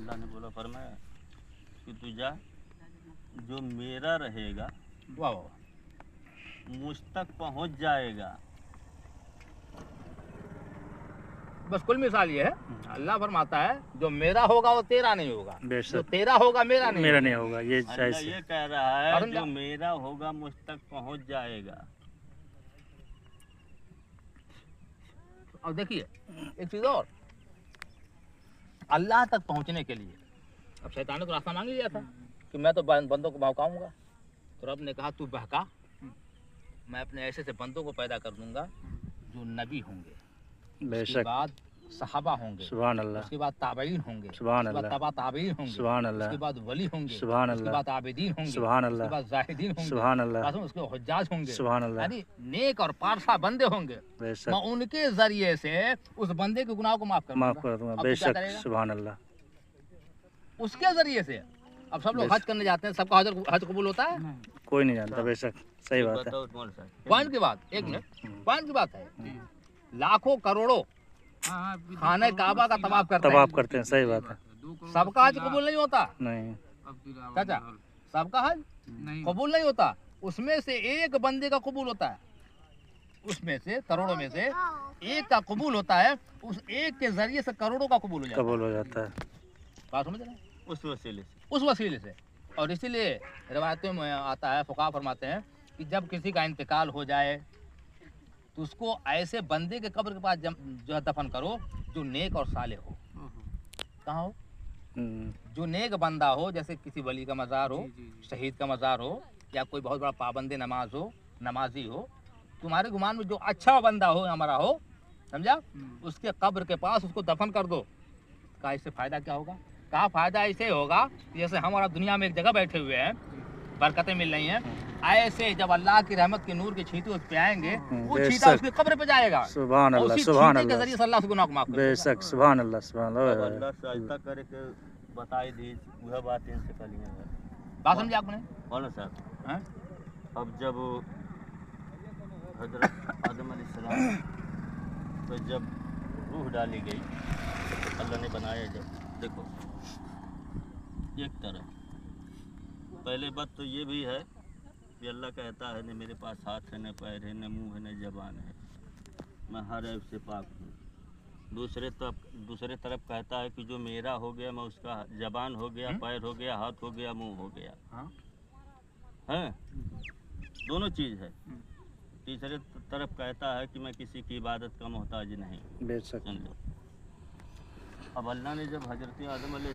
अल्लाह ने बोला फरमाया कि तू जा, जो मेरा रहेगा वाह वाह, मुझ तक पहुंच जाएगा। बस कुल मिसाल ये है, अल्लाह फरमाता है जो मेरा होगा वो तेरा नहीं होगा, जो तेरा होगा मेरा नहीं होगा। ये अल्लाह ये कह रहा है और जो मेरा होगा मुझ तक पहुंच जाएगा। और देखिए एक चीज और, अल्लाह तक पहुंचने के लिए अब शैतान ने तो रास्ता मांग लिया था कि मैं तो बंदों को बहकाऊंगा, तो रब ने कहा तू बहका, मैं अपने ऐसे से बंदों को पैदा कर दूंगा जो नबी होंगे, उसके बाद सहाबा होंगे, सुभान अल्लाह, उसके बाद ताबईन होंगे, सुभान उसके बाद अल्लाह, तबा ताबईन होंगे, सुभान अल्लाह, उसके बाद वली होंगे, सुभान उसके अल्लाह, बाद आबिदीन होंगे, सुभान अल्लाह, उसके बाद जाहिदीन होंगे, सुभान अल्लाह, उसके बाद हुज्जाज होंगे, सुभान अल्लाह, यानी नेक और पारसा बंदे होंगे। मैं उनके जरिए से उस बंदे के गुनाह को माफ कर दूंगा। बेशक, सुभान अल्लाह। उसके जरिए से अब सब लोग हज करने जाते हैं, सबका हज कबूल होता है? कोई नहीं जानता। बेशक सही बात है। पॉइंट की बात, एक मिनट, पॉइंट की बात है, लाखों करोड़ों खाने काबा का तवाफ करते हैं, सही बात है। सबका हज कबूल नहीं होता। नहीं चाचा, सबका हज कबूल नहीं होता, उसमें से एक बंदे का कबूल होता है, उसमें से करोड़ों में से एक का कबूल होता है, उस एक के जरिए से करोड़ों का कबूल हो जाता है। बात समझ रहे हैं? उस वसीले से। और इसीलिए रिवायतों में आता है, फुक़हा फरमाते हैं कि जब किसी का इंतकाल हो जाए तो उसको ऐसे बंदे के कब्र के पास जो है दफन करो जो नेक और साले हो। कहाँ हो? जो नेक बंदा हो, जैसे किसी वली का मज़ार हो, शहीद का मज़ार हो, या कोई बहुत बड़ा पाबंद नमाज हो, नमाजी हो, तुम्हारे गुमान में जो अच्छा बंदा हो हमारा हो, समझा, उसके कब्र के पास उसको दफन कर दो। कहा इससे फ़ायदा क्या होगा? कहा फ़ायदा ऐसे होगा कि जैसे हमारा दुनिया में एक जगह बैठे हुए हैं, बरकतें मिल रही हैं, ऐसे जब अल्लाह की रहमत के नूर के छींटे उस पे आएंगे, वो छींटा उसकी कब्र पे जाएगा। सुभान अल्लाह, सुभान अल्लाह, के जरिए से अल्लाह से गुनाह को माफ करेगा। बेशक, सुभान अल्लाह, सुभान अल्लाह। अल्लाह सजदा करे के बताई दी, वह बात इनसे कलिए है। बात समझे आपने? बोलो साहब। हैं? अब जब हजरत आदम अलैहिस्सलाम तो जब रूह डाली गई, अल्लाह ने बनाया, जब देखो एक तरह, पहले बात तो ये भी है कि अल्लाह कहता है न मेरे पास हाथ है, न पैर है, न मुंह है, न जबान है, मैं हर ऐब से पाक हूँ। दूसरे तरफ कहता है कि जो मेरा हो गया मैं उसका जबान हो गया, पैर हो गया, हाथ हो गया, मुंह हो गया। हैं? दोनों चीज़ है। तीसरे तरफ कहता है कि मैं किसी की इबादत का मोहताज नहीं। बेशक। अब अल्लाह ने जब हजरत आदम